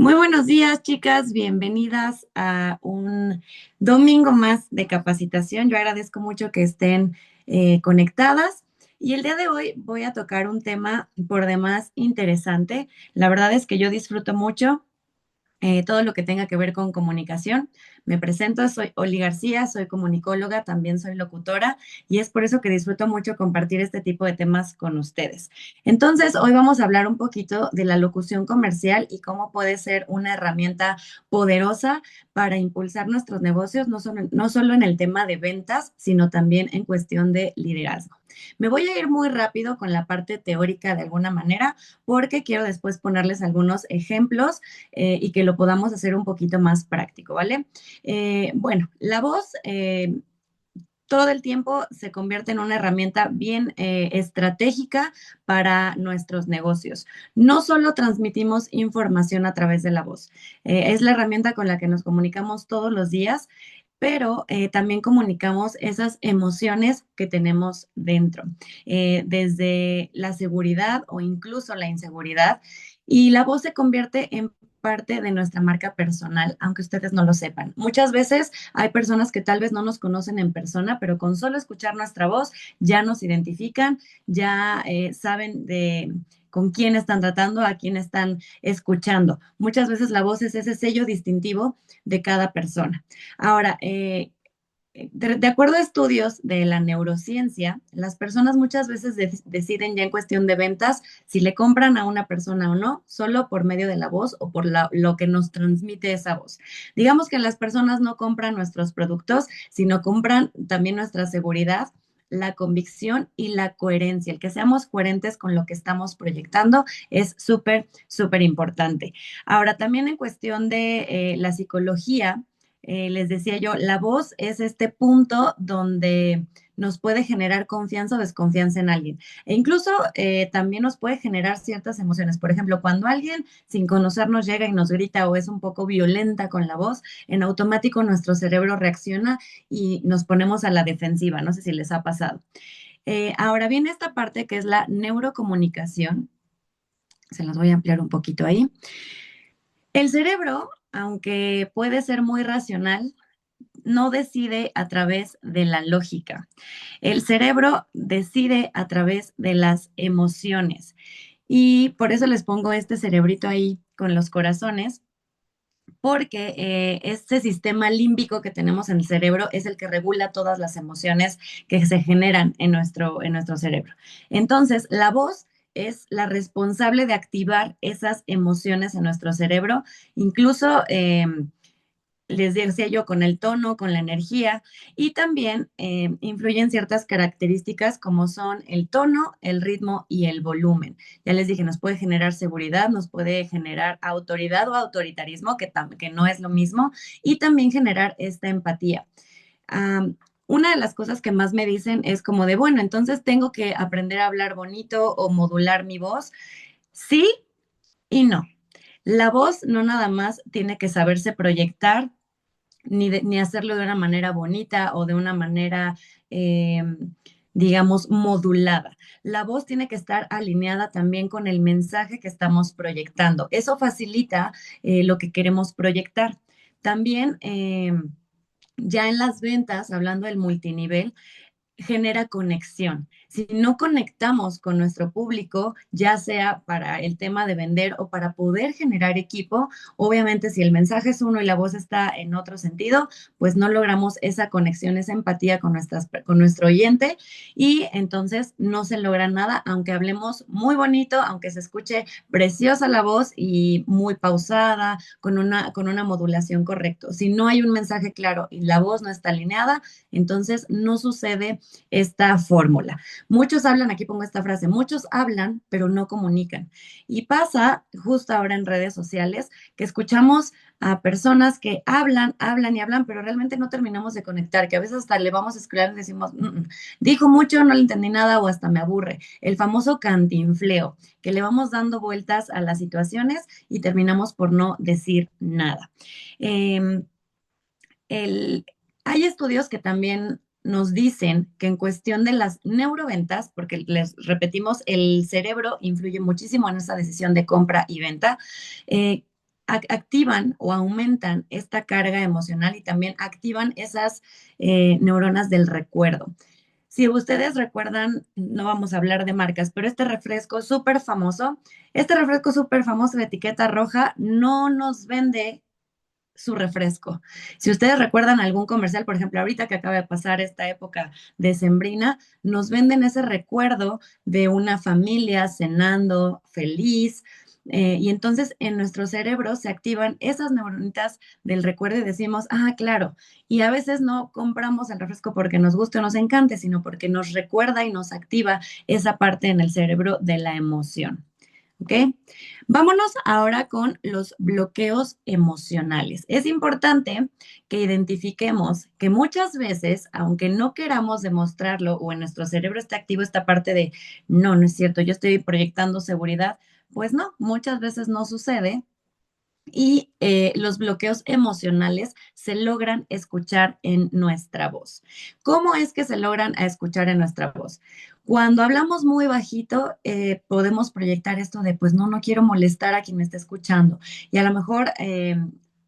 Muy buenos días, chicas. Bienvenidas a un domingo más de capacitación. Yo agradezco mucho que estén conectadas. Y el día de hoy voy a tocar un tema por demás interesante. La verdad es que yo disfruto mucho todo lo que tenga que ver con comunicación. Me presento, soy Oli García, soy comunicóloga, también soy locutora y es por eso que disfruto mucho compartir este tipo de temas con ustedes. Entonces, hoy vamos a hablar un poquito de la locución comercial y cómo puede ser una herramienta poderosa para impulsar nuestros negocios, no solo en el tema de ventas, sino también en cuestión de liderazgo. Me voy a ir muy rápido con la parte teórica de alguna manera porque quiero después ponerles algunos ejemplos y que lo podamos hacer un poquito más práctico, ¿vale? Bueno, la voz todo el tiempo se convierte en una herramienta bien estratégica para nuestros negocios. No solo transmitimos información a través de la voz, es la herramienta con la que nos comunicamos todos los días, pero también comunicamos esas emociones que tenemos dentro, desde la seguridad o incluso la inseguridad. Y la voz se convierte en parte de nuestra marca personal, aunque ustedes no lo sepan. Muchas veces hay personas que tal vez no nos conocen en persona, pero con solo escuchar nuestra voz ya nos identifican, ya saben de con quién están tratando, a quién están escuchando. Muchas veces la voz es ese sello distintivo de cada persona. Ahora, de acuerdo a estudios de la neurociencia, las personas muchas veces deciden ya en cuestión de ventas si le compran a una persona o no, solo por medio de la voz o por lo que nos transmite esa voz. Digamos que las personas no compran nuestros productos, sino compran también nuestra seguridad, la convicción y la coherencia. El que seamos coherentes con lo que estamos proyectando es súper, súper importante. Ahora, también en cuestión de la psicología, les decía yo, la voz es este punto donde nos puede generar confianza o desconfianza en alguien. E incluso también nos puede generar ciertas emociones. Por ejemplo, cuando alguien sin conocernos llega y nos grita o es un poco violenta con la voz, en automático nuestro cerebro reacciona y nos ponemos a la defensiva. No sé si les ha pasado. Ahora viene esta parte que es la neurocomunicación. Se las voy a ampliar un poquito ahí. El cerebro, aunque puede ser muy racional, no decide a través de la lógica. El cerebro decide a través de las emociones. Y por eso les pongo este cerebrito ahí con los corazones, porque este sistema límbico que tenemos en el cerebro es el que regula todas las emociones que se generan en nuestro cerebro. Entonces, la voz es la responsable de activar esas emociones en nuestro cerebro, incluso les decía yo, con el tono, con la energía, y también influyen ciertas características como son el tono, el ritmo y el volumen. Ya les dije, nos puede generar seguridad, nos puede generar autoridad o autoritarismo, que no es lo mismo, y también generar esta empatía. Una de las cosas que más me dicen es como de, bueno, entonces tengo que aprender a hablar bonito o modular mi voz. Sí y no. La voz no nada más tiene que saberse proyectar ni hacerlo de una manera bonita o de una manera, eh, digamos, modulada. La voz tiene que estar alineada también con el mensaje que estamos proyectando. Eso facilita lo que queremos proyectar. También, ya en las ventas, hablando del multinivel, genera conexión. Si no conectamos con nuestro público, ya sea para el tema de vender o para poder generar equipo, obviamente si el mensaje es uno y la voz está en otro sentido, pues no logramos esa conexión, esa empatía con nuestro oyente y entonces no se logra nada, aunque hablemos muy bonito, aunque se escuche preciosa la voz y muy pausada, con una modulación correcta. Si no hay un mensaje claro y la voz no está alineada, entonces no sucede esta fórmula. Muchos hablan, aquí pongo esta frase, muchos hablan, pero no comunican. Y pasa justo ahora en redes sociales que escuchamos a personas que hablan, hablan y hablan, pero realmente no terminamos de conectar, que a veces hasta le vamos a escuchar y decimos, dijo mucho, no le entendí nada o hasta me aburre. El famoso cantinfleo, que le vamos dando vueltas a las situaciones y terminamos por no decir nada. Eh, el, Hay estudios que también nos dicen que en cuestión de las neuroventas, porque les repetimos, el cerebro influye muchísimo en esa decisión de compra y venta, eh, activan o aumentan esta carga emocional y también activan esas neuronas del recuerdo. Si ustedes recuerdan, no vamos a hablar de marcas, pero este refresco súper famoso de etiqueta roja no nos vende su refresco. Si ustedes recuerdan algún comercial, por ejemplo, ahorita que acaba de pasar esta época decembrina, nos venden ese recuerdo de una familia cenando feliz. Y entonces en nuestro cerebro se activan esas neuronitas del recuerdo y decimos, ah, claro. Y a veces no compramos el refresco porque nos guste o nos encante, sino porque nos recuerda y nos activa esa parte en el cerebro de la emoción. ¿Ok? Vámonos ahora con los bloqueos emocionales. Es importante que identifiquemos que muchas veces, aunque no queramos demostrarlo o en nuestro cerebro está activo esta parte de, no, no es cierto, yo estoy proyectando seguridad, pues no, muchas veces no sucede y los bloqueos emocionales se logran escuchar en nuestra voz. ¿Cómo es que se logran escuchar en nuestra voz? Cuando hablamos muy bajito, podemos proyectar esto de, pues no, no quiero molestar a quien me está escuchando. Y a lo mejor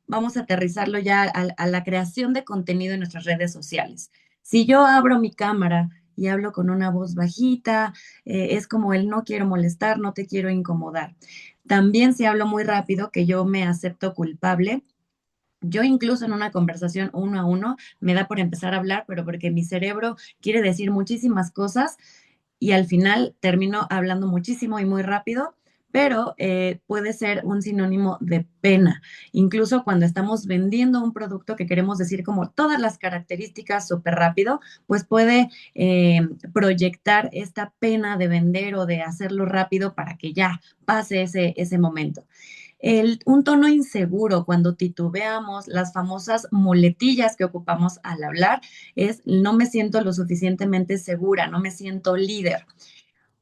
vamos a aterrizarlo ya a la creación de contenido en nuestras redes sociales. Si yo abro mi cámara y hablo con una voz bajita, es como el no quiero molestar, no te quiero incomodar. También si hablo muy rápido, que yo me acepto culpable, yo incluso en una conversación uno a uno me da por empezar a hablar, pero porque mi cerebro quiere decir muchísimas cosas y al final termino hablando muchísimo y muy rápido, pero puede ser un sinónimo de pena. Incluso cuando estamos vendiendo un producto que queremos decir como todas las características súper rápido, pues puede proyectar esta pena de vender o de hacerlo rápido para que ya pase ese momento. Un tono inseguro, cuando titubeamos, las famosas muletillas que ocupamos al hablar, es no me siento lo suficientemente segura, no me siento líder.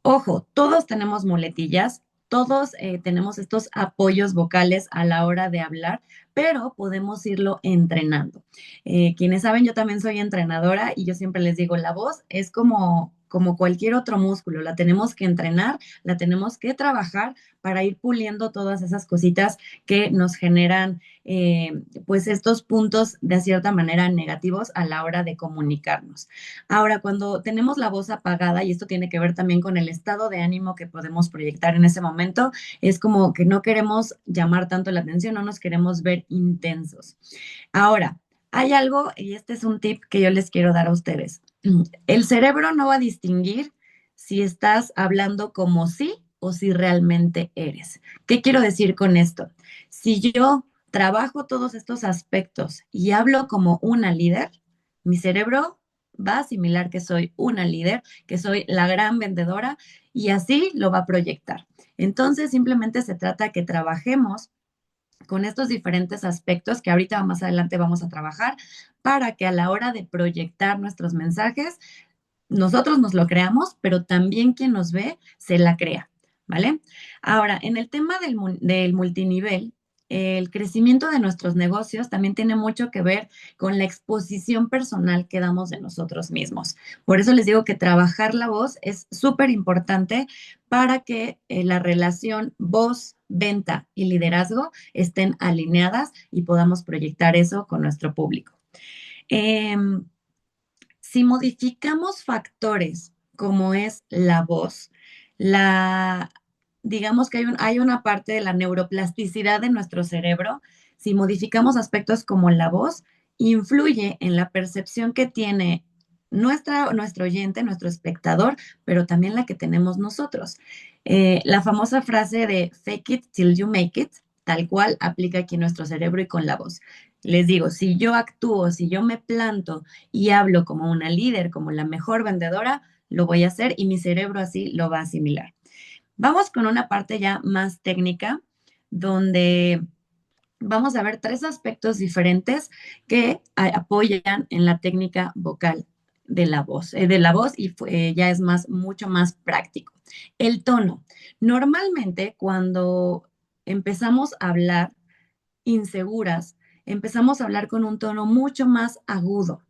Ojo, todos tenemos muletillas, todos tenemos estos apoyos vocales a la hora de hablar, pero podemos irlo entrenando. Quienes saben, yo también soy entrenadora y yo siempre les digo, la voz es como cualquier otro músculo, la tenemos que entrenar, la tenemos que trabajar para ir puliendo todas esas cositas que nos generan pues estos puntos de cierta manera negativos a la hora de comunicarnos. Ahora, cuando tenemos la voz apagada, y esto tiene que ver también con el estado de ánimo que podemos proyectar en ese momento, es como que no queremos llamar tanto la atención, no nos queremos ver intensos. Ahora, hay algo, y este es un tip que yo les quiero dar a ustedes. El cerebro no va a distinguir si estás hablando como sí o si realmente eres. ¿Qué quiero decir con esto? Si yo trabajo todos estos aspectos y hablo como una líder, mi cerebro va a asimilar que soy una líder, que soy la gran vendedora y así lo va a proyectar. Entonces, simplemente se trata que trabajemos con estos diferentes aspectos que ahorita más adelante vamos a trabajar para que a la hora de proyectar nuestros mensajes, nosotros nos lo creamos, pero también quien nos ve se la crea, ¿vale? Ahora, en el tema del multinivel, el crecimiento de nuestros negocios también tiene mucho que ver con la exposición personal que damos de nosotros mismos. Por eso les digo que trabajar la voz es súper importante para que la relación voz, venta y liderazgo estén alineadas y podamos proyectar eso con nuestro público. Si modificamos factores como es la voz, la, digamos que hay una parte de la neuroplasticidad de nuestro cerebro, si modificamos aspectos como la voz, influye en la percepción que tiene nuestro oyente, nuestro espectador, pero también la que tenemos nosotros. La famosa frase de fake it till you make it, tal cual aplica aquí en nuestro cerebro y con la voz. Les digo, si yo actúo, si yo me planto y hablo como una líder, como la mejor vendedora, lo voy a hacer y mi cerebro así lo va a asimilar. Vamos con una parte ya más técnica, donde vamos a ver tres aspectos diferentes que apoyan en la técnica vocal de la voz y ya es mucho más práctico. El tono. Normalmente cuando empezamos a hablar inseguras, empezamos a hablar con un tono mucho más agudo.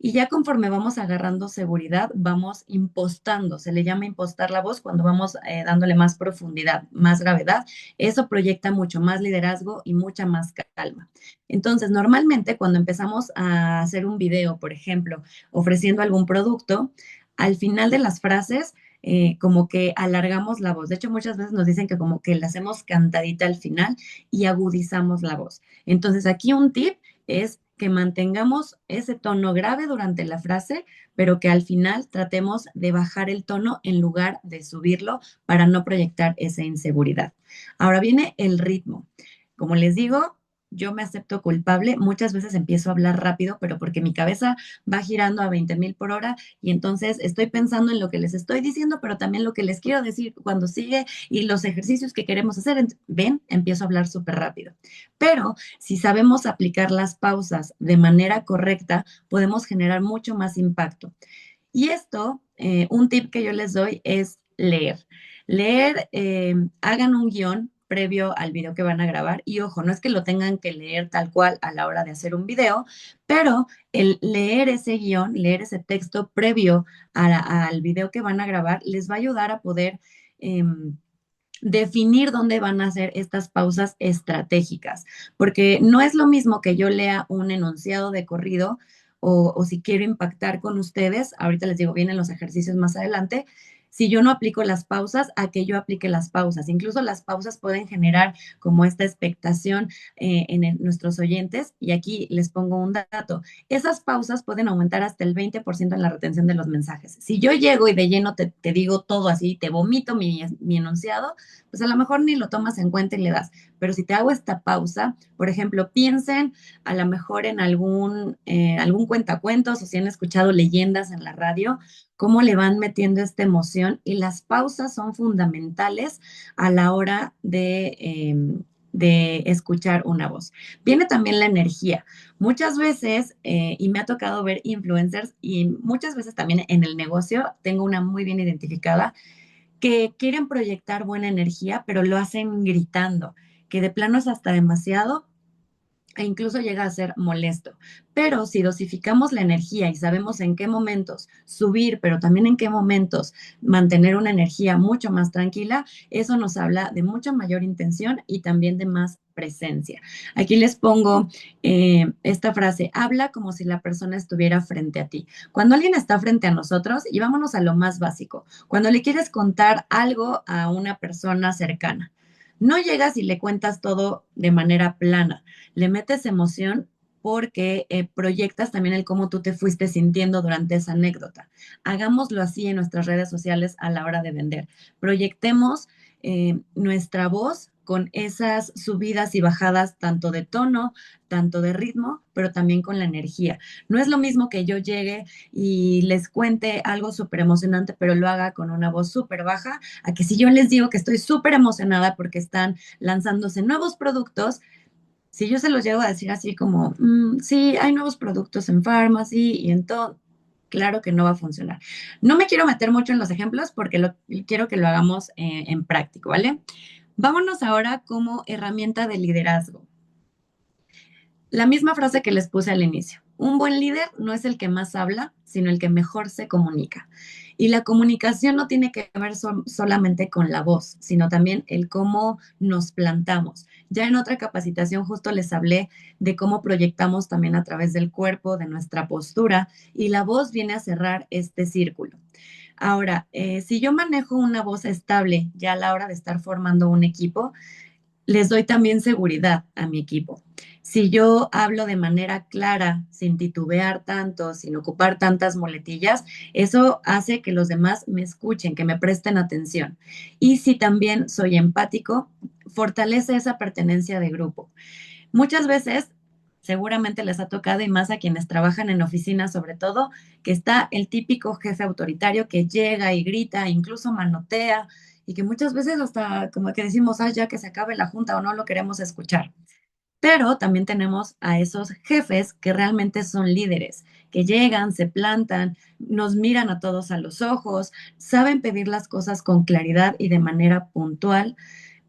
Y ya conforme vamos agarrando seguridad, vamos impostando, se le llama impostar la voz cuando vamos dándole más profundidad, más gravedad. Eso proyecta mucho más liderazgo y mucha más calma. Entonces, normalmente cuando empezamos a hacer un video, por ejemplo, ofreciendo algún producto, al final de las frases, como que alargamos la voz. De hecho, muchas veces nos dicen que como que la hacemos cantadita al final y agudizamos la voz. Entonces, aquí un tip es que mantengamos ese tono grave durante la frase, pero que al final tratemos de bajar el tono en lugar de subirlo para no proyectar esa inseguridad. Ahora viene el ritmo. Como les digo, yo me acepto culpable. Muchas veces empiezo a hablar rápido, pero porque mi cabeza va girando a 20,000 por hora y entonces estoy pensando en lo que les estoy diciendo, pero también lo que les quiero decir cuando sigue y los ejercicios que queremos hacer. Ven, empiezo a hablar súper rápido. Pero si sabemos aplicar las pausas de manera correcta, podemos generar mucho más impacto. Y esto, un tip que yo les doy es leer. Leer, hagan un guión previo al video que van a grabar y ojo, no es que lo tengan que leer tal cual a la hora de hacer un video, pero el leer ese guión, leer ese texto previo al video que van a grabar les va a ayudar a poder definir dónde van a hacer estas pausas estratégicas, porque no es lo mismo que yo lea un enunciado de corrido o si quiero impactar con ustedes, ahorita les digo, vienen los ejercicios más adelante, si yo no aplico las pausas, a que yo aplique las pausas. Incluso las pausas pueden generar como esta expectación nuestros oyentes. Y aquí les pongo un dato. Esas pausas pueden aumentar hasta el 20% en la retención de los mensajes. Si yo llego y de lleno te digo todo así, te vomito mi enunciado, pues a lo mejor ni lo tomas en cuenta y le das. Pero si te hago esta pausa, por ejemplo, piensen a lo mejor en algún cuentacuentos o si han escuchado leyendas en la radio, cómo le van metiendo esta emoción y las pausas son fundamentales a la hora de escuchar una voz. Viene también la energía. Muchas veces, y me ha tocado ver influencers y muchas veces también en el negocio, tengo una muy bien identificada, que quieren proyectar buena energía, pero lo hacen gritando, que de plano es hasta demasiado e incluso llega a ser molesto. Pero si dosificamos la energía y sabemos en qué momentos subir, pero también en qué momentos mantener una energía mucho más tranquila, eso nos habla de mucha mayor intención y también de más presencia. Aquí les pongo esta frase, habla como si la persona estuviera frente a ti. Cuando alguien está frente a nosotros, y vámonos a lo más básico, cuando le quieres contar algo a una persona cercana, no llegas y le cuentas todo de manera plana, le metes emoción porque proyectas también el cómo tú te fuiste sintiendo durante esa anécdota. Hagámoslo así en nuestras redes sociales a la hora de vender. Proyectemos nuestra voz con esas subidas y bajadas tanto de tono, tanto de ritmo, pero también con la energía. No es lo mismo que yo llegue y les cuente algo súper emocionante, pero lo haga con una voz súper baja, a que si yo les digo que estoy súper emocionada porque están lanzándose nuevos productos, si yo se los llego a decir así como, sí, hay nuevos productos en Pharmacy y en todo, claro que no va a funcionar. No me quiero meter mucho en los ejemplos porque quiero que lo hagamos en práctico, ¿vale? Vámonos ahora como herramienta de liderazgo. La misma frase que les puse al inicio. Un buen líder no es el que más habla, sino el que mejor se comunica. Y la comunicación no tiene que ver solamente con la voz, sino también el cómo nos plantamos. Ya en otra capacitación justo les hablé de cómo proyectamos también a través del cuerpo, de nuestra postura, y la voz viene a cerrar este círculo. Ahora, si yo manejo una voz estable ya a la hora de estar formando un equipo, les doy también seguridad a mi equipo. Si yo hablo de manera clara, sin titubear tanto, sin ocupar tantas muletillas, eso hace que los demás me escuchen, que me presten atención. Y si también soy empático, fortalece esa pertenencia de grupo. Muchas veces, seguramente les ha tocado, y más a quienes trabajan en oficinas sobre todo, que está el típico jefe autoritario que llega y grita, incluso manotea, y que muchas veces hasta como que decimos, ah, ya que se acabe la junta o no lo queremos escuchar. Pero también tenemos a esos jefes que realmente son líderes, que llegan, se plantan, nos miran a todos a los ojos, saben pedir las cosas con claridad y de manera puntual,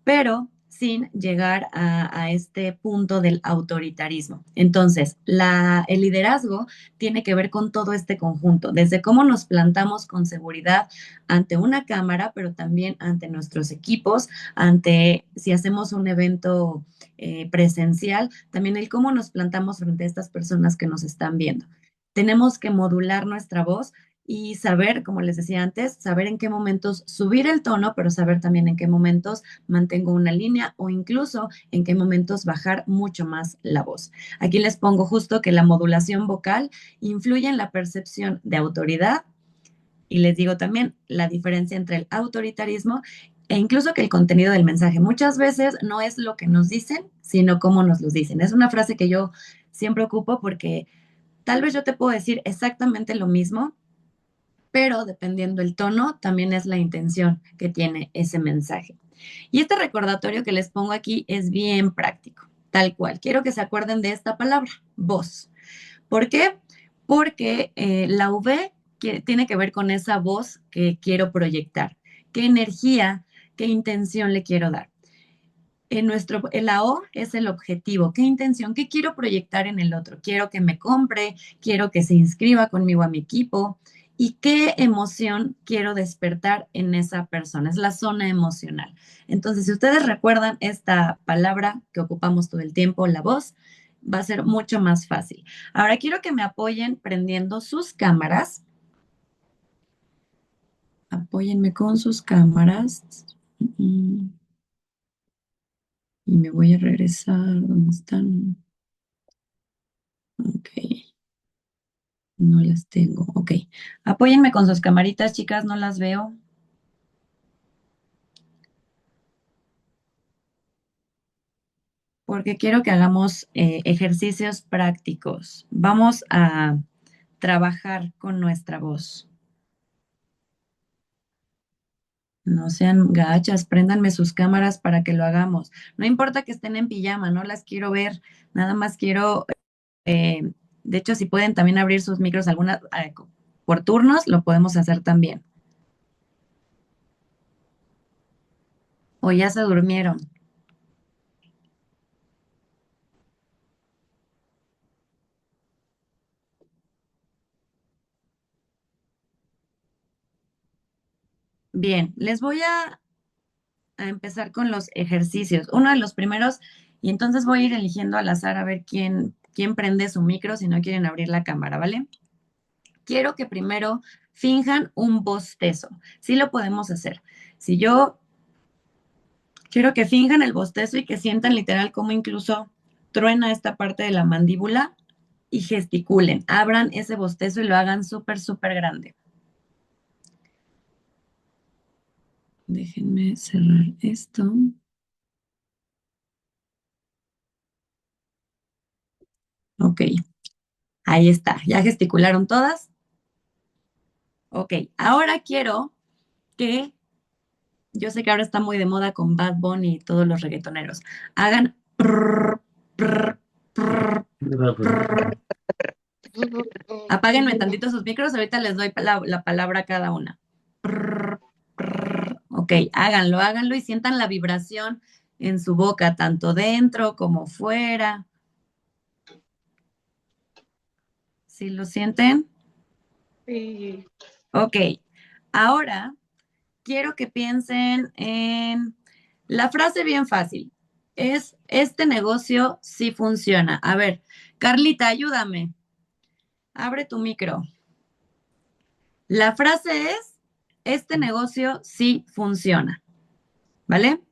pero sin llegar a este punto del autoritarismo. Entonces, el liderazgo tiene que ver con todo este conjunto, desde cómo nos plantamos con seguridad ante una cámara, pero también ante nuestros equipos, ante si hacemos un evento presencial, también el cómo nos plantamos frente a estas personas que nos están viendo. Tenemos que modular nuestra voz y saber, como les decía antes, saber en qué momentos subir el tono, pero saber también en qué momentos mantengo una línea o incluso en qué momentos bajar mucho más la voz. Aquí les pongo justo que la modulación vocal influye en la percepción de autoridad y les digo también la diferencia entre el autoritarismo e incluso que el contenido del mensaje. Muchas veces no es lo que nos dicen, sino cómo nos lo dicen. Es una frase que yo siempre ocupo porque tal vez yo te puedo decir exactamente lo mismo, pero dependiendo el tono, también es la intención que tiene ese mensaje. Y este recordatorio que les pongo aquí es bien práctico, tal cual. Quiero que se acuerden de esta palabra, voz. ¿Por qué? Porque la V tiene que ver con esa voz que quiero proyectar. ¿Qué energía, qué intención le quiero dar? La O es el objetivo. ¿Qué intención? ¿Qué quiero proyectar en el otro? Quiero que me compre, quiero que se inscriba conmigo a mi equipo. ¿Y qué emoción quiero despertar en esa persona? Es la zona emocional. Entonces, si ustedes recuerdan esta palabra que ocupamos todo el tiempo, la voz, va a ser mucho más fácil. Ahora quiero que me apoyen prendiendo sus cámaras. Apóyenme con sus cámaras. Y me voy a regresar. ¿Dónde están? Ok, no las tengo. Ok, apóyenme con sus camaritas, chicas, no las veo. Porque quiero que hagamos ejercicios prácticos. Vamos a trabajar con nuestra voz. No sean gachas, préndanme sus cámaras para que lo hagamos. No importa que estén en pijama, no las quiero ver, nada más quiero, eh, de hecho, si pueden también abrir sus micros algunas por turnos, lo podemos hacer también. O ya se durmieron. Bien, les voy a empezar con los ejercicios. Uno de los primeros, y entonces voy a ir eligiendo al azar a ver quién prende su micro si no quieren abrir la cámara, ¿vale? Quiero que primero finjan un bostezo. Sí lo podemos hacer. Si yo quiero que finjan el bostezo y que sientan literal como incluso truena esta parte de la mandíbula y gesticulen. Abran ese bostezo y lo hagan súper, súper grande. Déjenme cerrar esto. Ok, ahí está. ¿Ya gesticularon todas? Ok, ahora quiero que, yo sé que ahora está muy de moda con Bad Bunny y todos los reggaetoneros, hagan prrr, prrr, prrr, prrr. Apáguenme tantito sus micros, ahorita les doy la palabra a cada una. Prrr, prrr. Ok, háganlo y sientan la vibración en su boca, tanto dentro como fuera. ¿Sí lo sienten? Sí. Ok, ahora quiero que piensen en la frase bien fácil. Es, este negocio sí funciona. A ver, Carlita, ayúdame. Abre tu micro. La frase es, este negocio sí funciona. ¿Vale?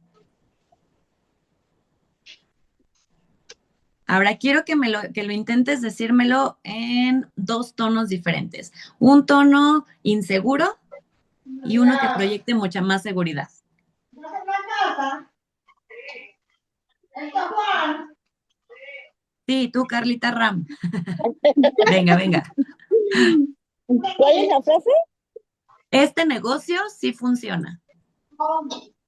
Ahora quiero que lo intentes decírmelo en dos tonos diferentes. Un tono inseguro y uno que proyecte mucha más seguridad. Sí, tú, Carlita Ram. Venga, venga. ¿Cuál es la frase? Este negocio sí funciona.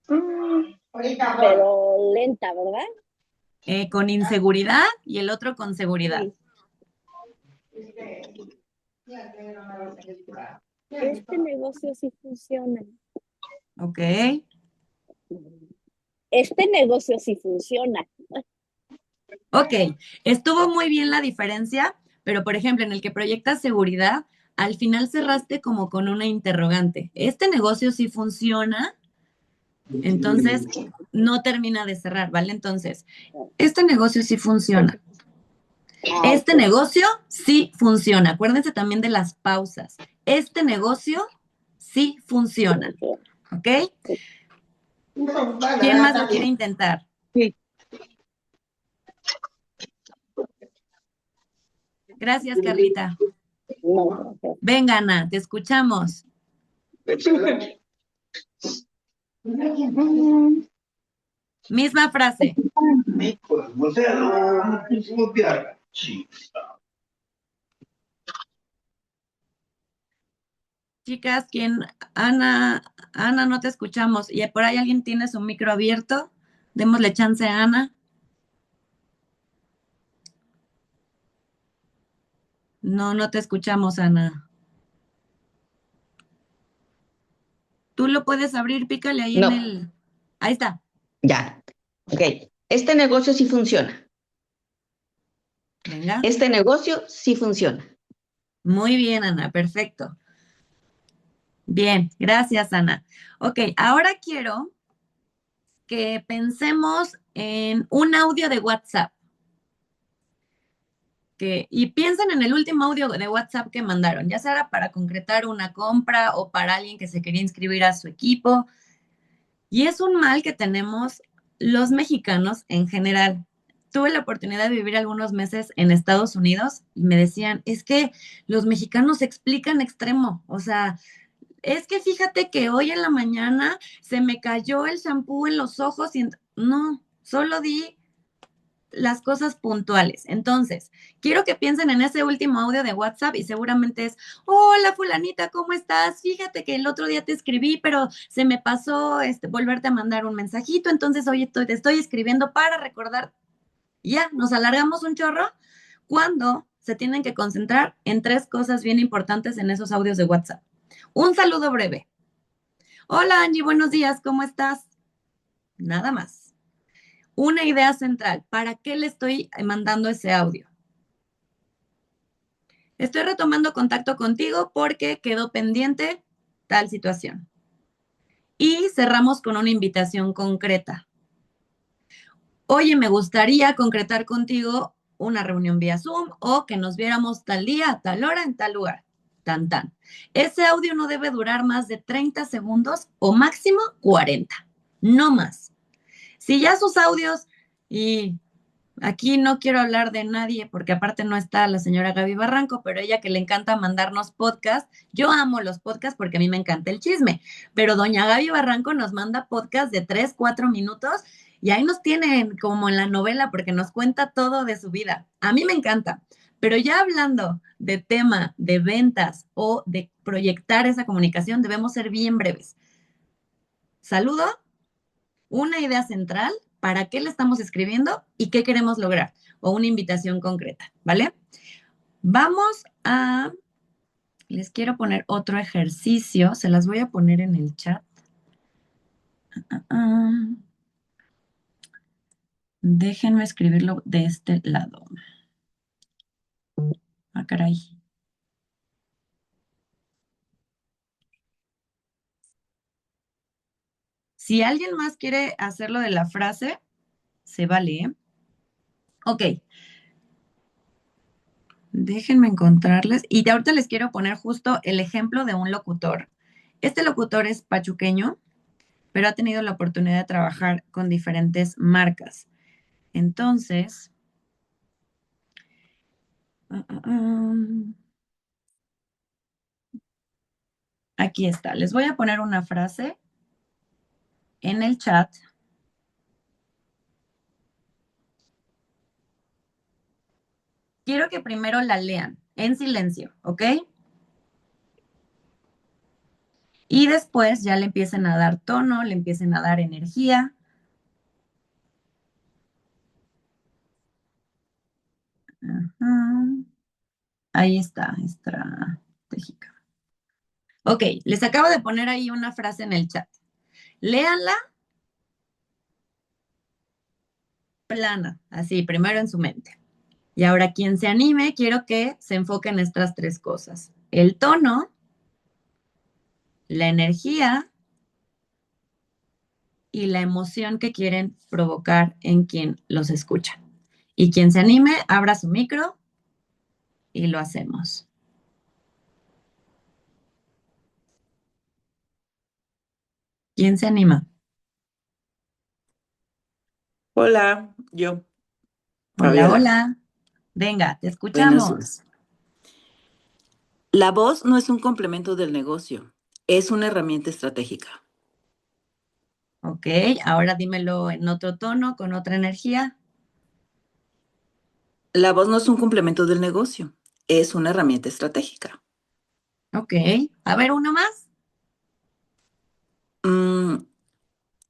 Pero lenta, ¿verdad? Con inseguridad y el otro con seguridad. Sí. Este negocio sí funciona. ¿Ok? Este negocio sí funciona. Ok, estuvo muy bien la diferencia, pero por ejemplo, en el que proyectas seguridad, al final cerraste como con una interrogante. ¿Este negocio sí funciona? Entonces, no termina de cerrar, ¿vale? Entonces, este negocio sí funciona. Ah, Este ok. negocio sí funciona. Acuérdense también de las pausas. Este negocio sí Sí funciona. funciona. ¿Ok? ¿Quién más lo quiere intentar? Sí. Gracias, Carlita. No, no, Venga, Ana, te escuchamos. Misma frase. Chicas, ¿quién? Ana, no te escuchamos. ¿Y por ahí alguien tiene su micro abierto? Démosle chance a Ana. No, no te escuchamos, Ana. Tú lo puedes abrir, pícale ahí en No, el. Ahí está. ya. Ok. Este negocio sí funciona. Venga. Este negocio sí funciona. Muy bien, Ana, perfecto. Bien, gracias, Ana. Ok, ahora quiero que pensemos en un audio de WhatsApp. Y piensen en el último audio de WhatsApp que mandaron, ya sea para concretar una compra o para alguien que se quería inscribir a su equipo. Y es un mal que tenemos los mexicanos en general. Tuve la oportunidad de vivir algunos meses en Estados Unidos y me decían, es que los mexicanos se explican extremo, o sea, es que fíjate que hoy en la mañana se me cayó el shampoo en los ojos y no, solo di las cosas puntuales. Entonces, quiero que piensen en ese último audio de WhatsApp y seguramente es, hola fulanita, ¿cómo estás? Fíjate que el otro día te escribí, pero se me pasó volverte a mandar un mensajito, entonces hoy te estoy escribiendo para recordar. Ya, nos alargamos un chorro cuando se tienen que concentrar en tres cosas bien importantes en esos audios de WhatsApp. Un saludo breve. Hola Angie, buenos días, ¿cómo estás? Nada más. Una idea central. ¿Para qué le estoy mandando ese audio? Estoy retomando contacto contigo porque quedó pendiente tal situación. Y cerramos con una invitación concreta. Oye, me gustaría concretar contigo una reunión vía Zoom o que nos viéramos tal día, a tal hora, en tal lugar. Tan, tan. Ese audio no debe durar más de 30 segundos o máximo 40. No más. Si ya sus audios, y aquí no quiero hablar de nadie porque aparte no está la señora Gaby Barranco, pero ella que le encanta mandarnos podcast. Yo amo los podcasts porque a mí me encanta el chisme, pero doña Gaby Barranco nos manda podcast de 3, 4 minutos y ahí nos tienen como en la novela porque nos cuenta todo de su vida. A mí me encanta, pero ya hablando de tema de ventas o de proyectar esa comunicación, debemos ser bien breves. Saludo, una idea central, para qué le estamos escribiendo y qué queremos lograr, o una invitación concreta, ¿vale? Vamos a, les quiero poner otro ejercicio, se las voy a poner en el chat. Uh, Déjenme escribirlo de este lado. Ah, caray. Si alguien más quiere hacerlo de la frase, se vale, ¿eh? Ok, déjenme encontrarles. Y de ahorita les quiero poner justo el ejemplo de un locutor. Este locutor es pachuqueño, pero ha tenido la oportunidad de trabajar con diferentes marcas. Entonces, aquí está. Les voy a poner una frase en el chat. Quiero que primero la lean en silencio, ¿ok? Y después ya le empiecen a dar tono, le empiecen a dar energía. Ajá. Ahí está, estratégica. Ok, les acabo de poner ahí una frase en el chat. Léanla plana, así, primero en su mente. Y ahora, quien se anime, quiero que se enfoque en estas tres cosas: el tono, la energía y la emoción que quieren provocar en quien los escucha. Y quien se anime, abra su micro y lo hacemos. ¿Quién se anima? Hola, yo, Hola, Fabiola. hola. Venga, te Buenos escuchamos. días. La voz no es un complemento del negocio, es una herramienta estratégica. Ok, ahora dímelo en otro tono, con otra energía. La voz no es un complemento del negocio, es una herramienta estratégica. Ok, a ver, uno más. Mm,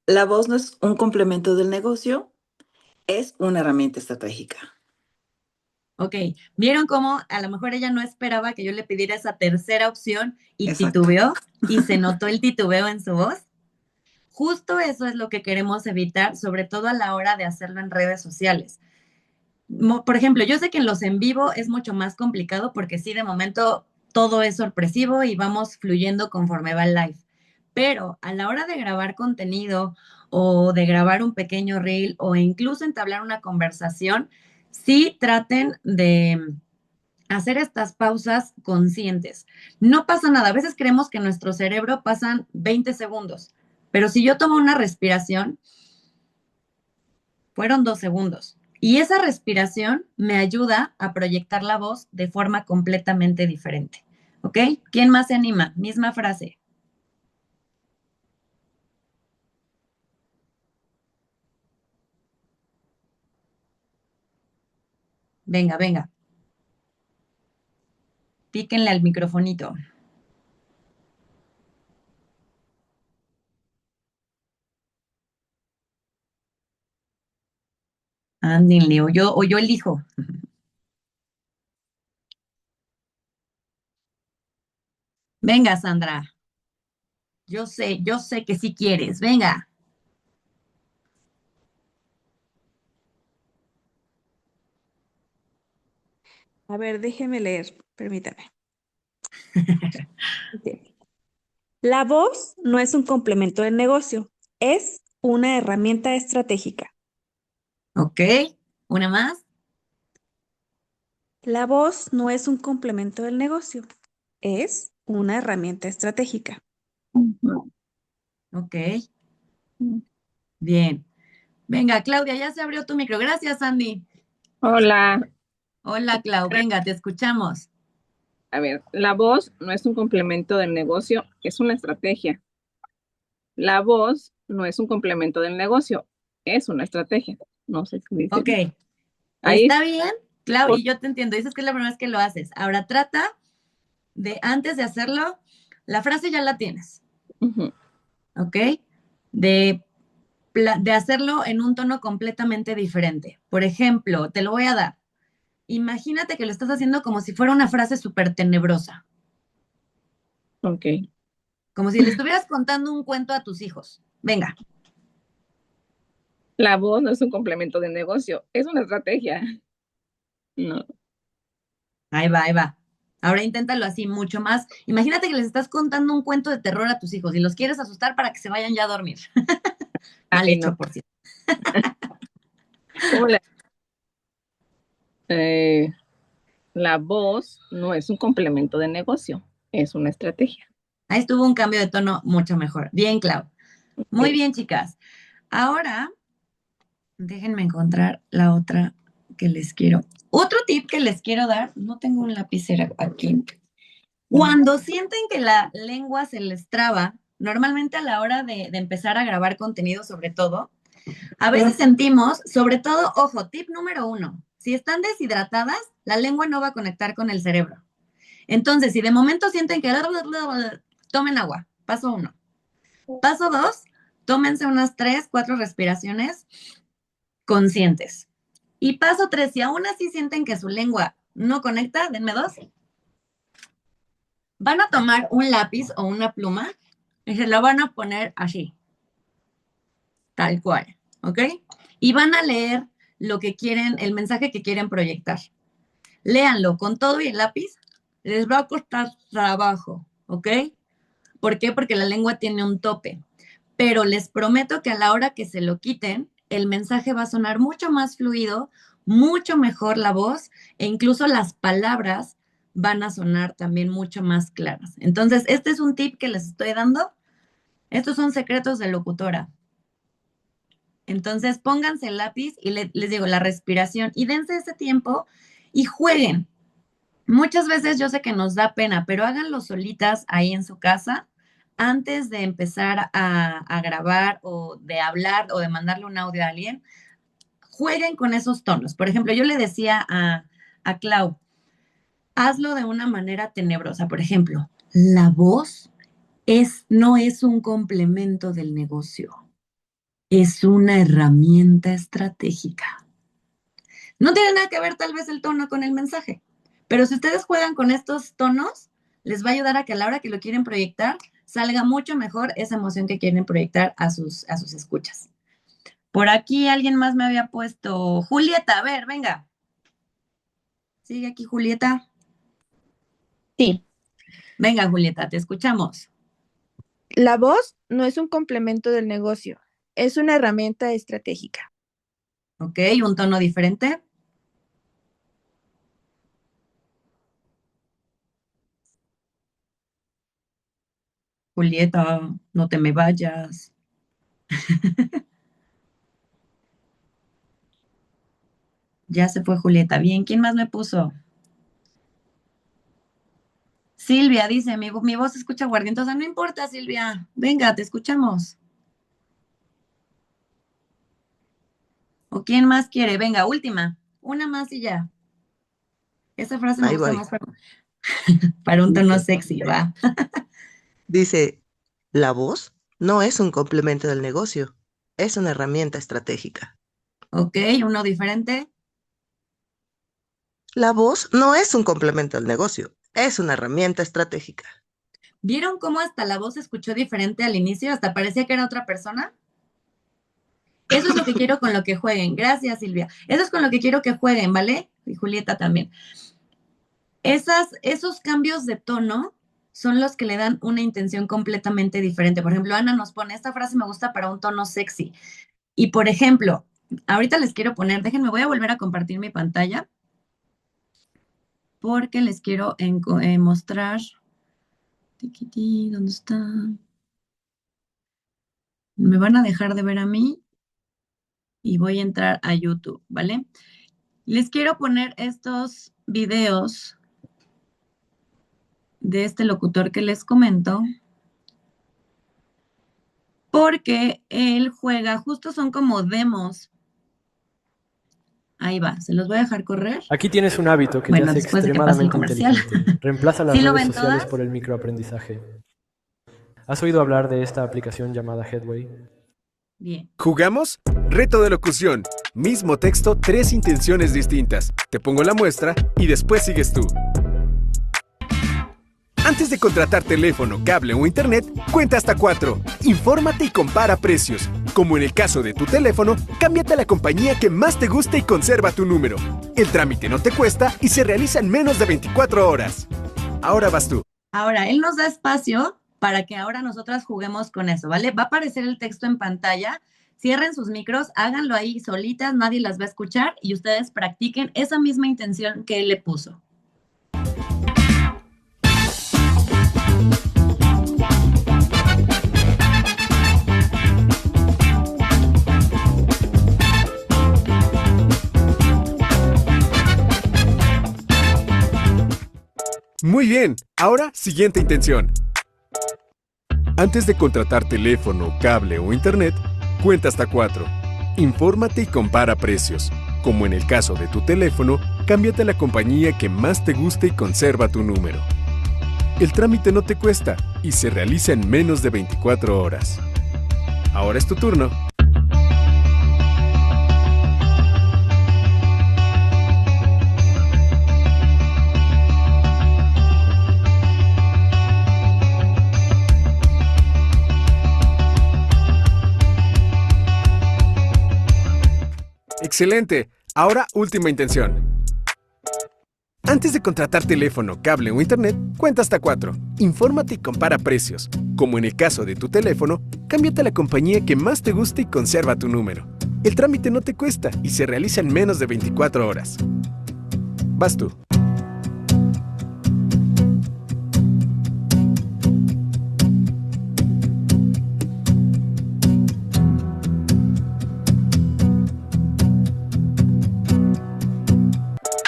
la voz no es un complemento del negocio, es una herramienta estratégica. Ok, ¿vieron cómo a lo mejor ella no esperaba que yo le pidiera esa tercera opción y Exacto. titubeó y se notó el titubeo en su voz? Justo eso es lo que queremos evitar, sobre todo a la hora de hacerlo en redes sociales. Por ejemplo, yo sé que en los en vivo es mucho más complicado porque sí, de momento todo es sorpresivo y vamos fluyendo conforme va el live. Pero a la hora de grabar contenido o de grabar un pequeño reel o incluso entablar una conversación, sí traten de hacer estas pausas conscientes. No pasa nada. A veces creemos que en nuestro cerebro pasan 20 segundos, pero si yo tomo una respiración, fueron 2 segundos. Y esa respiración me ayuda a proyectar la voz de forma completamente diferente. ¿Ok? ¿Quién más se anima? Misma frase. Venga, venga. Píquenle al microfonito. Ándenle, o yo elijo. Venga, Sandra. Yo sé que sí quieres. Venga. A ver, déjeme leer, permítame. Dice, la voz no es un complemento del negocio, es una herramienta estratégica. Ok. Una más. La voz no es un complemento del negocio, es una herramienta estratégica. Ok. Bien. Venga, Claudia, ya se abrió tu micro. Gracias, Andy. Hola, Hola, Clau. Venga, te escuchamos. a ver, la voz no es un complemento del negocio, es una estrategia. La voz no es un complemento del negocio, es una estrategia. No sé si dice Ok. bien. Ahí, Está bien, Clau, por- y yo te entiendo. Dices que es la primera vez que lo haces. Ahora trata de, antes de hacerlo, la frase ya la tienes, ujú, ¿ok? De, de hacerlo en un tono completamente diferente. Por ejemplo, te lo voy a dar. Imagínate que lo estás haciendo como si fuera una frase súper tenebrosa, ok. como si le estuvieras contando un cuento a tus hijos. Venga, La voz no es un complemento del negocio, es una estrategia. No, ahí va, ahí va. Ahora inténtalo así, mucho más. Imagínate que les estás contando un cuento de terror a tus hijos y los quieres asustar para que se vayan ya a dormir. Mal ay, no. hecho, por cierto. ¿Cómo eh, la voz no es un complemento del negocio, es una estrategia. Ahí estuvo un cambio de tono mucho mejor. Bien, Clau. Muy Ok. bien, chicas. Ahora, déjenme encontrar la otra que les quiero. Otro tip que les quiero dar, no tengo un lapicero aquí. Cuando sienten que la lengua se les traba, normalmente a la hora de empezar a grabar contenido sobre todo, a veces sentimos, sobre todo, ojo, tip número 1, si están deshidratadas, la lengua no va a conectar con el cerebro. Entonces, si de momento sienten que tomen agua, paso 1. Paso 2, tómense unas 3, 4 respiraciones conscientes. Y paso 3, si aún así sienten que su lengua no conecta, denme dos. Van a tomar un lápiz o una pluma y se lo van a poner así, tal cual, ¿ok? Y van a leer lo que quieren, el mensaje que quieren proyectar. Léanlo con todo y el lápiz, les va a costar trabajo, ¿ok? ¿Por qué? Porque la lengua tiene un tope. Pero les prometo que a la hora que se lo quiten, el mensaje va a sonar mucho más fluido, mucho mejor la voz e incluso las palabras van a sonar también mucho más claras. Entonces, este es un tip que les estoy dando. Estos son secretos de locutora. Entonces, pónganse el lápiz y les digo, la respiración y dense ese tiempo y jueguen. Muchas veces yo sé que nos da pena, pero háganlo solitas ahí en su casa antes de empezar a grabar o de hablar o de mandarle un audio a alguien. Jueguen con esos tonos. Por ejemplo, yo le decía a Clau, hazlo de una manera tenebrosa. Por ejemplo, la voz no es un complemento del negocio, es una herramienta estratégica. No tiene nada que ver tal vez el tono con el mensaje, pero si ustedes juegan con estos tonos, les va a ayudar a que a la hora que lo quieren proyectar, salga mucho mejor esa emoción que quieren proyectar a sus escuchas. Por aquí alguien más me había puesto, Julieta, a ver, venga. Sigue aquí, Julieta. Sí. Venga, Julieta, te escuchamos. La voz no es un complemento del negocio, es una herramienta estratégica. Ok, un tono diferente. Julieta, no te me vayas. Ya se fue Julieta. Bien, ¿quién más me puso? Silvia dice, mi voz se escucha aguardientosa. No importa, Silvia. Venga, te escuchamos. ¿O quién más quiere? Venga, última. Una más y ya. Esa frase me Ahí gusta voy. más para un tono sexy, va. Dice, la voz no es un complemento del negocio, es una herramienta estratégica. Ok, uno diferente. La voz no es un complemento del negocio, es una herramienta estratégica. ¿Vieron cómo hasta la voz se escuchó diferente al inicio? Hasta parecía que era otra persona. Eso es lo que quiero con lo que jueguen. Gracias, Silvia. Eso es con lo que quiero que jueguen, ¿vale? Y Julieta también. Esos cambios de tono son los que le dan una intención completamente diferente. Por ejemplo, Ana nos pone, esta frase me gusta para un tono sexy. Y por ejemplo, ahorita les quiero poner, déjenme, voy a volver a compartir mi pantalla porque les quiero mostrar. Tiquití, ¿dónde está? Me van a dejar de ver a mí y voy a entrar a YouTube, ¿vale? Les quiero poner estos videos de este locutor que les comento, porque él juega, justo son como demos. Ahí va, se los voy a dejar correr. Aquí tienes un hábito que Bueno, te hace después de que pase el extremadamente comercial. inteligente. Reemplaza las ¿Sí lo redes ven sociales todas? por el microaprendizaje. ¿Has oído hablar de esta aplicación llamada Headway? Bien. ¿Jugamos? Reto de locución. Mismo texto, 3 intenciones distintas. Te pongo la muestra y después sigues tú. Antes de contratar teléfono, cable o internet, cuenta hasta 4. Infórmate y compara precios. Como en el caso de tu teléfono, cámbiate a la compañía que más te guste y conserva tu número. El trámite no te cuesta y se realiza en menos de 24 horas. Ahora vas tú. Ahora, él nos da espacio para que ahora nosotras juguemos con eso, ¿vale? Va a aparecer el texto en pantalla. Cierren sus micros, háganlo ahí solitas, nadie las va a escuchar y ustedes practiquen esa misma intención que él le puso. Muy bien. Ahora, siguiente intención. Antes de contratar teléfono, cable o internet, cuenta hasta 4. Infórmate y compara precios. Como en el caso de tu teléfono, cámbiate a la compañía que más te guste y conserva tu número. El trámite no te cuesta y se realiza en menos de 24 horas. Ahora es tu turno. Excelente. Ahora, última intención. Antes de contratar teléfono, cable o internet, cuenta hasta 4. Infórmate y compara precios. Como en el caso de tu teléfono, cámbiate a la compañía que más te guste y conserva tu número. El trámite no te cuesta y se realiza en menos de 24 horas. Vas tú.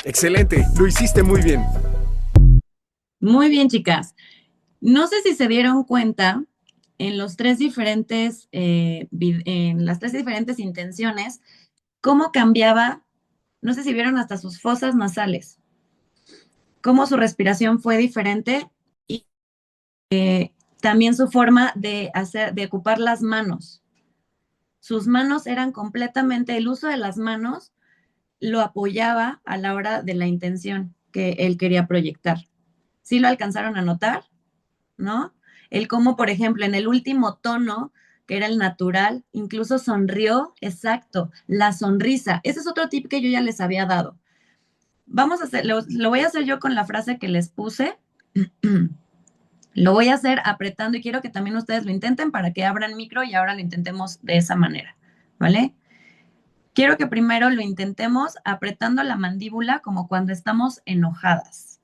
Excelente, lo hiciste muy bien. Muy bien, chicas. No sé si se dieron cuenta en los tres diferentes, en las tres diferentes intenciones, cómo cambiaba, no sé si vieron hasta sus fosas nasales, cómo su respiración fue diferente y también su forma de hacer, de ocupar las manos. Sus manos eran completamente, el uso de las manos lo apoyaba a la hora de la intención que él quería proyectar. ¿Sí lo alcanzaron a notar? ¿No? El cómo, por ejemplo, en el último tono, que era el natural, incluso sonrió, exacto, la sonrisa. Ese es otro tip que yo ya les había dado. Vamos a hacer, lo voy a hacer yo con la frase que les puse. Lo voy a hacer apretando y quiero que también ustedes lo intenten para que abran micro y ahora lo intentemos de esa manera, ¿vale? Quiero que primero lo intentemos apretando la mandíbula como cuando estamos enojadas.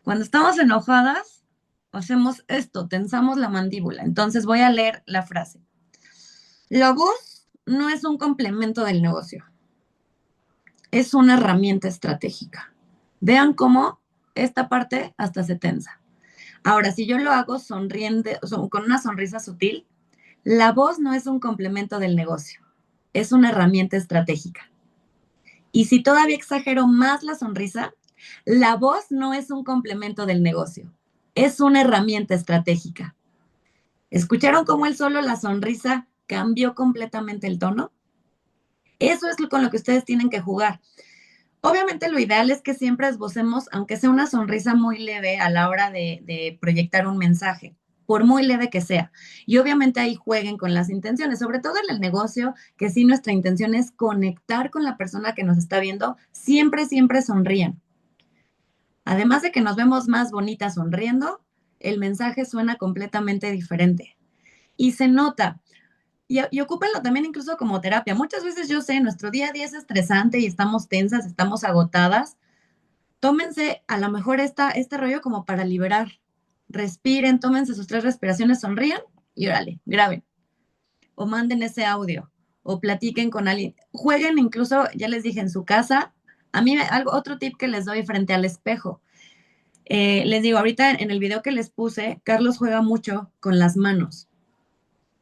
Cuando estamos enojadas, hacemos esto, tensamos la mandíbula. Entonces voy a leer la frase. La voz no es un complemento del negocio, es una herramienta estratégica. Vean cómo esta parte hasta se tensa. Ahora, si yo lo hago sonriente, con una sonrisa sutil, la voz no es un complemento del negocio, es una herramienta estratégica. Y si todavía exagero más la sonrisa, la voz no es un complemento del negocio, es una herramienta estratégica. ¿Escucharon cómo él solo la sonrisa cambió completamente el tono? Eso es con lo que ustedes tienen que jugar. Obviamente lo ideal es que siempre esbocemos, aunque sea una sonrisa muy leve a la hora de proyectar un mensaje, por muy leve que sea. Y obviamente ahí jueguen con las intenciones, sobre todo en el negocio, que sí nuestra intención es conectar con la persona que nos está viendo, siempre, siempre sonrían. Además de que nos vemos más bonitas sonriendo, el mensaje suena completamente diferente. Y se nota. Y ocúpenlo también incluso como terapia. Muchas veces yo sé, nuestro día a día es estresante y estamos tensas, estamos agotadas. Tómense a lo mejor este rollo como para liberar. Respiren, tómense sus 3 respiraciones, sonrían y órale, graben. O manden ese audio. O platiquen con alguien. Jueguen incluso, ya les dije, en su casa. A mí, otro tip que les doy frente al espejo. Les digo, ahorita en el video que les puse, Carlos juega mucho con las manos.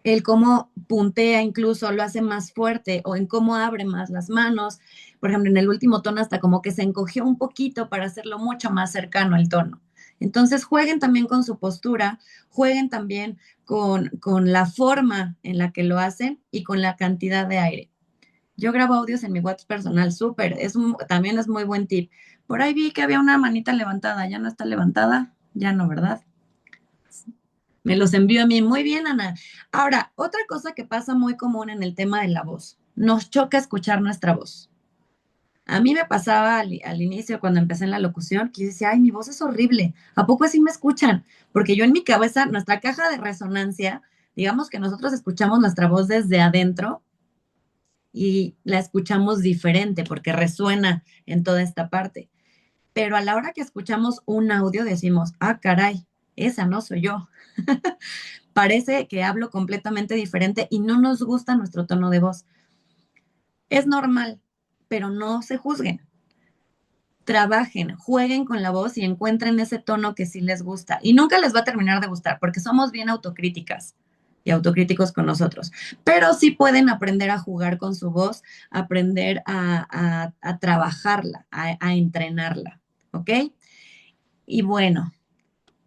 El cómo puntea incluso lo hace más fuerte o en cómo abre más las manos. Por ejemplo, en el último tono hasta como que se encogió un poquito para hacerlo mucho más cercano al tono. Entonces jueguen también con su postura, jueguen también con la forma en la que lo hacen y con la cantidad de aire. Yo grabo audios en mi WhatsApp personal, súper, también es muy buen tip. Por ahí vi que había una manita levantada, ¿ya no está levantada? Ya no, ¿verdad? Me los envió a mí. Muy bien, Ana. Ahora, otra cosa que pasa muy común en el tema de la voz. Nos choca escuchar nuestra voz. A mí me pasaba al inicio, cuando empecé en la locución, que yo decía, ay, mi voz es horrible. ¿A poco así me escuchan? Porque yo en mi cabeza, nuestra caja de resonancia, digamos que nosotros escuchamos nuestra voz desde adentro y la escuchamos diferente porque resuena en toda esta parte. Pero a la hora que escuchamos un audio decimos, ah, caray, esa no soy yo. Parece que hablo completamente diferente y no nos gusta nuestro tono de voz. Es normal, pero no se juzguen. Trabajen, jueguen con la voz y encuentren ese tono que sí les gusta. Y nunca les va a terminar de gustar porque somos bien autocríticas y autocríticos con nosotros. Pero sí pueden aprender a jugar con su voz, aprender a trabajarla, a entrenarla. ¿Ok? Y bueno,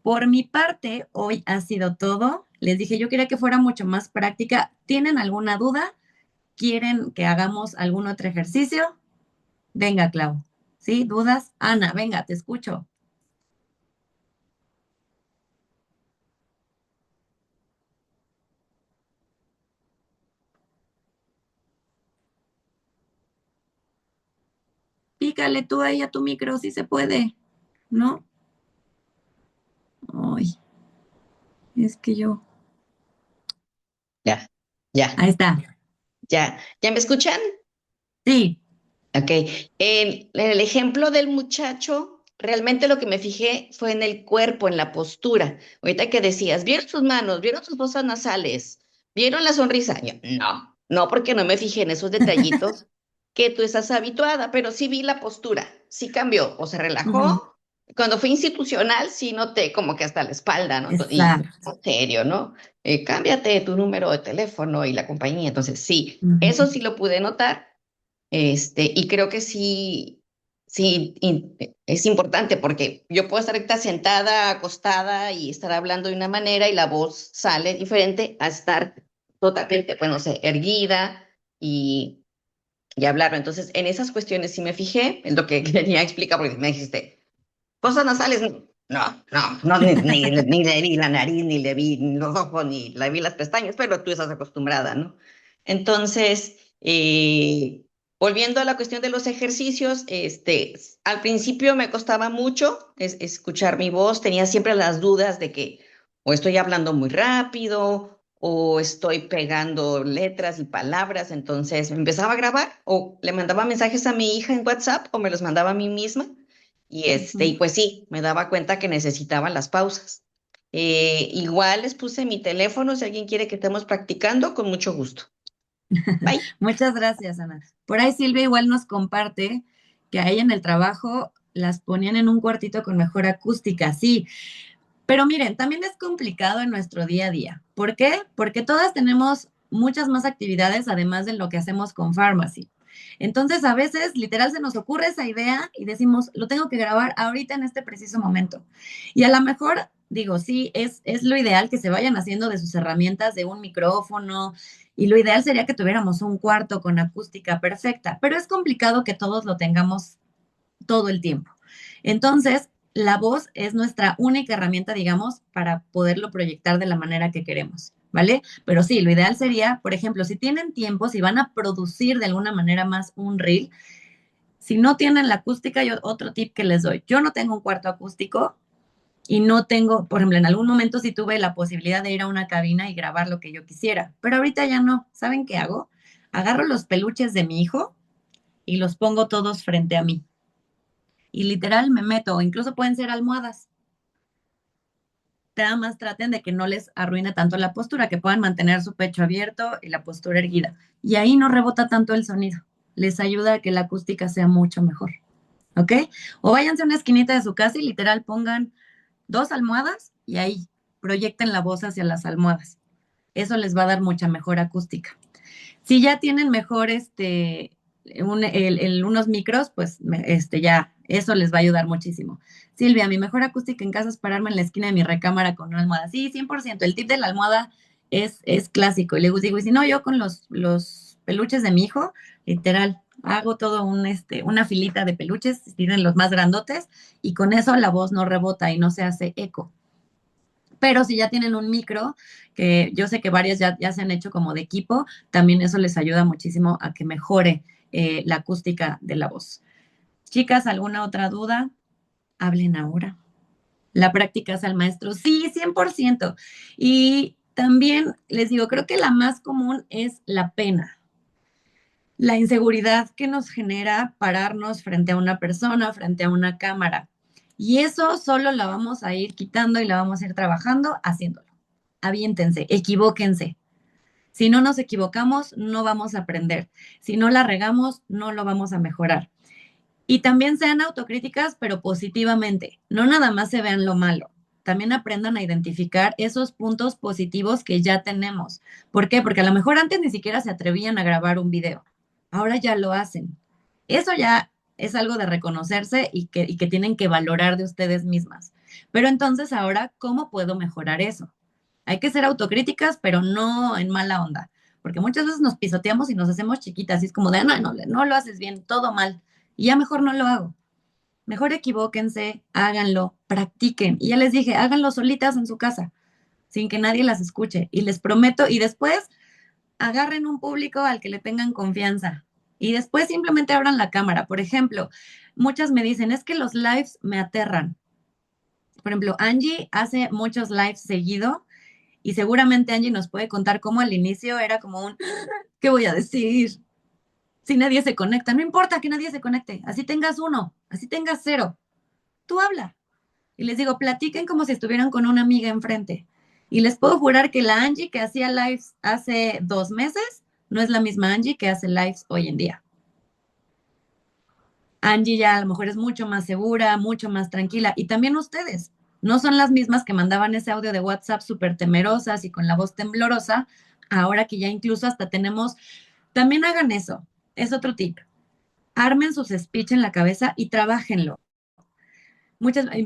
por mi parte, hoy ha sido todo. Les dije, yo quería que fuera mucho más práctica. ¿Tienen alguna duda? ¿Quieren que hagamos algún otro ejercicio? Venga, Clau. ¿Sí? ¿Dudas? Ana, venga, te escucho. pícale tú ahí a tu micro si se puede, ¿no? Ay, es que yo. Ya, ya, Ahí está. ya. ¿Ya me escuchan? Sí. Ok. En el ejemplo del muchacho, realmente lo que me fijé fue en el cuerpo, en la postura. Ahorita que decías, ¿vieron sus manos? ¿Vieron sus fosas nasales? ¿Vieron la sonrisa? Yo, no, no, porque no me fijé en esos detallitos que tú estás habituada, pero sí vi la postura, sí cambió o se Ujú. relajó. Cuando fue institucional, sí noté como que hasta la espalda, ¿no? Y Exacto. en serio, ¿no? Cámbiate tu número de teléfono y la compañía. Entonces, sí, Ujú. eso sí lo pude notar. Y creo que sí, sí, es importante porque yo puedo estar ahorita sentada, acostada y estar hablando de una manera y la voz sale diferente a estar totalmente, pues no sé, erguida y, y hablarlo. Entonces, en esas cuestiones sí me fijé, en lo que quería explicar, porque me dijiste, cosas nasales, no, ni le vi la nariz, ni le vi los ojos, ni le vi las pestañas, pero tú estás acostumbrada, ¿no? Entonces, volviendo a la cuestión de los ejercicios, al principio me costaba mucho escuchar mi voz, tenía siempre las dudas de que o estoy hablando muy rápido o estoy pegando letras y palabras, entonces me empezaba a grabar o le mandaba mensajes a mi hija en WhatsApp o me los mandaba a mí misma y Ujú. pues sí, me daba cuenta que necesitaban las pausas. Igual les puse mi teléfono, si alguien quiere que estemos practicando, con mucho gusto. Bye. Muchas gracias, Ana. Por ahí Silvia igual nos comparte que ahí en el trabajo las ponían en un cuartito con mejor acústica, sí. Pero miren, también es complicado en nuestro día a día. ¿Por qué? Porque todas tenemos muchas más actividades además de lo que hacemos con Pharmacy. Entonces, a veces, literal, se nos ocurre esa idea y decimos, lo tengo que grabar ahorita en este preciso momento. Y a lo mejor, digo, sí, es lo ideal que se vayan haciendo de sus herramientas, de un micrófono, y lo ideal sería que tuviéramos un cuarto con acústica perfecta, pero es complicado que todos lo tengamos todo el tiempo. Entonces, la voz es nuestra única herramienta, digamos, para poderlo proyectar de la manera que queremos, ¿vale? Pero sí, lo ideal sería, por ejemplo, si tienen tiempo, si van a producir de alguna manera más un reel, si no tienen la acústica, yo otro tip que les doy, yo no tengo un cuarto acústico y no tengo, por ejemplo, en algún momento sí tuve la posibilidad de ir a una cabina y grabar lo que yo quisiera, pero ahorita ya no. ¿Saben qué hago? Agarro los peluches de mi hijo y los pongo todos frente a mí y literal me meto, o incluso pueden ser almohadas. Nada más traten de que no les arruine tanto la postura, que puedan mantener su pecho abierto y la postura erguida. Y ahí no rebota tanto el sonido. Les ayuda a que la acústica sea mucho mejor. ¿Ok? O váyanse a una esquinita de su casa y literal pongan 2 almohadas y ahí proyecten la voz hacia las almohadas. Eso les va a dar mucha mejor acústica. Si ya tienen mejor unos micros, pues ya eso les va a ayudar muchísimo. Silvia, mi mejor acústica en casa es pararme en la esquina de mi recámara con una almohada. Sí, 100%. El tip de la almohada es clásico. Y le digo, y si no, yo con los peluches de mi hijo, literal, hago todo una filita de peluches, tienen los más grandotes, y con eso la voz no rebota y no se hace eco. Pero si ya tienen un micro, que yo sé que varias ya se han hecho como de equipo, también eso les ayuda muchísimo a que mejore la acústica de la voz. Chicas, ¿alguna otra duda? Hablen ahora. La práctica es al maestro. Sí, 100%. Y también les digo, creo que la más común es la pena, la inseguridad que nos genera pararnos frente a una persona, frente a una cámara. Y eso solo la vamos a ir quitando y la vamos a ir trabajando haciéndolo. Aviéntense, equivóquense. Si no nos equivocamos, no vamos a aprender. Si no la regamos, no lo vamos a mejorar. Y también sean autocríticas, pero positivamente. No nada más se vean lo malo. También aprendan a identificar esos puntos positivos que ya tenemos. ¿Por qué? Porque a lo mejor antes ni siquiera se atrevían a grabar un video. Ahora ya lo hacen. Eso ya es algo de reconocerse y que tienen que valorar de ustedes mismas. Pero entonces ahora, ¿cómo puedo mejorar eso? Hay que ser autocríticas, pero no en mala onda, porque muchas veces nos pisoteamos y nos hacemos chiquitas y es como de, no lo haces bien, todo mal, y ya mejor no lo hago. Mejor equivóquense, háganlo, practiquen. Y ya les dije, háganlo solitas en su casa, sin que nadie las escuche. Y les prometo, y después agarren un público al que le tengan confianza. Y después simplemente abran la cámara. Por ejemplo, muchas me dicen, es que los lives me aterran. Por ejemplo, Angie hace muchos lives seguido y seguramente Angie nos puede contar cómo al inicio era como un, ¿qué voy a decir? Si nadie se conecta, no importa que nadie se conecte, así tengas 1, así tengas 0, tú habla. Y les digo, platiquen como si estuvieran con una amiga enfrente. Y les puedo jurar que la Angie que hacía lives hace 2 meses no es la misma Angie que hace lives hoy en día. Angie ya a lo mejor es mucho más segura, mucho más tranquila. Y también ustedes, no son las mismas que mandaban ese audio de WhatsApp súper temerosas y con la voz temblorosa, ahora que ya incluso hasta tenemos, también hagan eso, es otro tip. Armen sus speech en la cabeza y trabájenlo.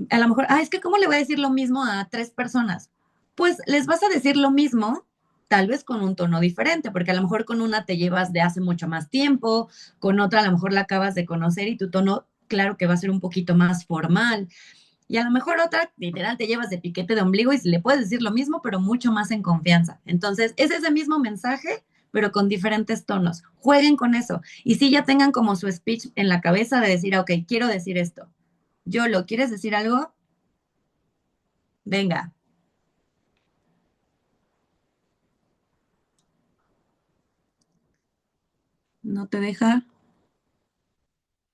A lo mejor, es que ¿cómo le voy a decir lo mismo a 3 personas? Pues les vas a decir lo mismo, tal vez con un tono diferente, porque a lo mejor con una te llevas de hace mucho más tiempo, con otra a lo mejor la acabas de conocer y tu tono, claro que va a ser un poquito más formal. Y a lo mejor otra, literal, te llevas de piquete de ombligo y le puedes decir lo mismo, pero mucho más en confianza. Entonces, es ese mismo mensaje, pero con diferentes tonos. Jueguen con eso. Y sí, ya tengan como su speech en la cabeza de decir, ok, quiero decir esto. Yolo, ¿quieres decir algo? Venga. ¿No te deja?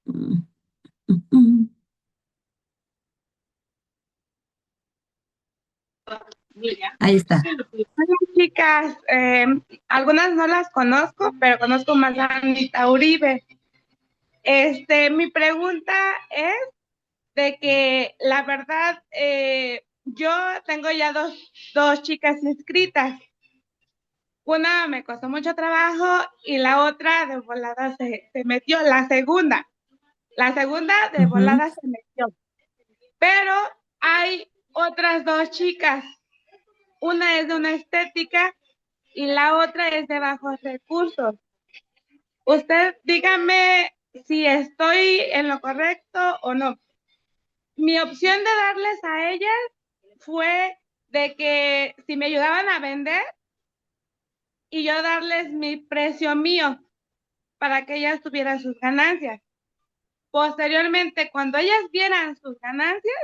Mm, mm, mm. Ahí está. Hola, chicas, algunas no las conozco, pero conozco más a Anita Uribe. Mi pregunta es de que la verdad, yo tengo ya dos chicas inscritas. Una me costó mucho trabajo y la otra de volada se metió. La segunda de volada se metió. Pero hay otras 2 chicas. Una es de una estética y la otra es de bajos recursos. Usted dígame si estoy en lo correcto o no. Mi opción de darles a ellas fue de que si me ayudaban a vender y yo darles mi precio mío para que ellas tuvieran sus ganancias. Posteriormente, cuando ellas vieran sus ganancias,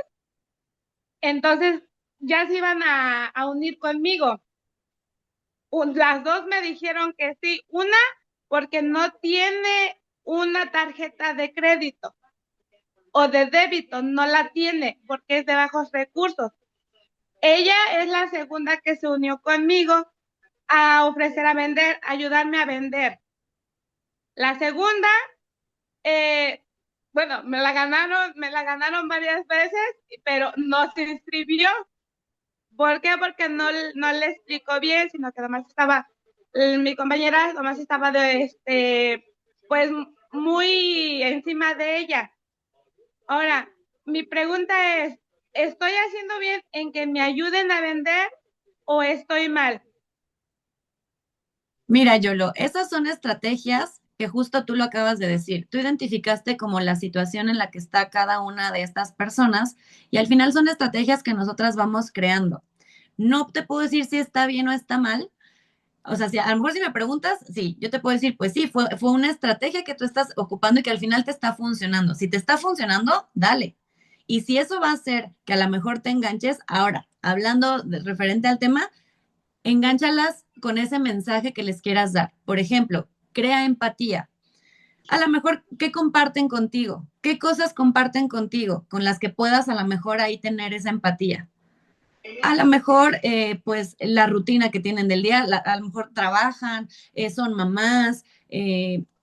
entonces ya se iban a unir conmigo. Las 2 me dijeron que sí. Una, porque no tiene una tarjeta de crédito o de débito, no la tiene porque es de bajos recursos. Ella es la segunda que se unió conmigo a ofrecer a vender, ayudarme a vender. La segunda, bueno, me la ganaron varias veces, pero no se inscribió. ¿Por qué? Porque no le explicó bien, sino que además estaba, mi compañera además estaba pues muy encima de ella. Ahora, mi pregunta es, ¿estoy haciendo bien en que me ayuden a vender o estoy mal? Mira, Yolo, esas son estrategias que justo tú lo acabas de decir. Tú identificaste como la situación en la que está cada una de estas personas y al final son estrategias que nosotras vamos creando. No te puedo decir si está bien o está mal. O sea, a lo mejor si me preguntas, sí, yo te puedo decir, pues sí, fue una estrategia que tú estás ocupando y que al final te está funcionando. Si te está funcionando, dale. Y si eso va a hacer que a lo mejor te enganches, ahora, hablando referente al tema, engánchalas con ese mensaje que les quieras dar. Por ejemplo, crea empatía. A lo mejor, ¿qué comparten contigo? ¿Qué cosas comparten contigo con las que puedas a lo mejor ahí tener esa empatía? A lo mejor, pues, la rutina que tienen del día, a lo mejor trabajan, son mamás,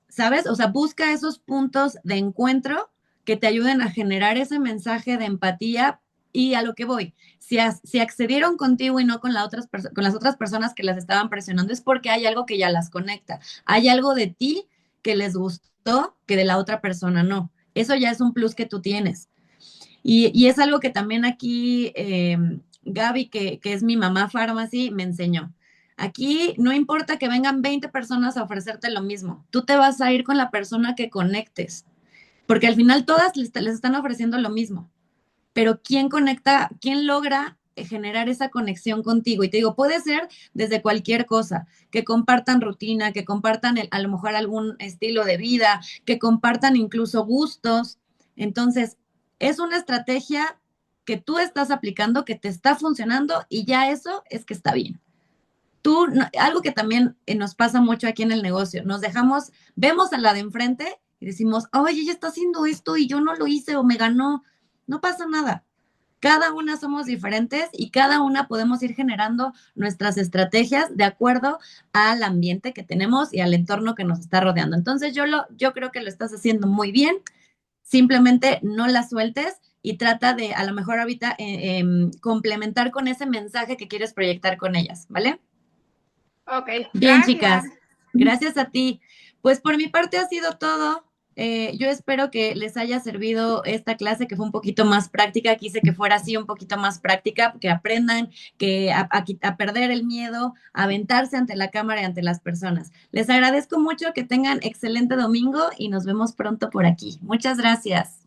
¿sabes? O sea, busca esos puntos de encuentro que te ayuden a generar ese mensaje de empatía y a lo que voy. Si accedieron contigo y no con las otras personas que las estaban presionando, es porque hay algo que ya las conecta. Hay algo de ti que les gustó que de la otra persona no. Eso ya es un plus que tú tienes. Y es algo que también aquí Gaby, que es mi mamá pharmacy, me enseñó. Aquí no importa que vengan 20 personas a ofrecerte lo mismo, tú te vas a ir con la persona que conectes, porque al final todas les están ofreciendo lo mismo, pero ¿quién conecta, quién logra generar esa conexión contigo. Y te digo, puede ser desde cualquier cosa, que compartan rutina, que compartan a lo mejor algún estilo de vida, que compartan incluso gustos. Entonces, es una estrategia que tú estás aplicando, que te está funcionando y ya eso es que está bien. Algo que también nos pasa mucho aquí en el negocio, vemos a la de enfrente y decimos, oye, ella está haciendo esto y yo no lo hice o me ganó. No pasa nada. Cada una somos diferentes y cada una podemos ir generando nuestras estrategias de acuerdo al ambiente que tenemos y al entorno que nos está rodeando. Entonces, yo creo que lo estás haciendo muy bien. Simplemente no la sueltes y trata de, a lo mejor ahorita, complementar con ese mensaje que quieres proyectar con ellas, ¿vale? Ok, Bien, gracias. chicas, gracias a ti. Pues por mi parte ha sido todo. Yo espero que les haya servido esta clase que fue un poquito más práctica. Quise que fuera así un poquito más práctica, que aprendan a perder el miedo, a aventarse ante la cámara y ante las personas. Les agradezco mucho, que tengan excelente domingo y nos vemos pronto por aquí. Muchas gracias.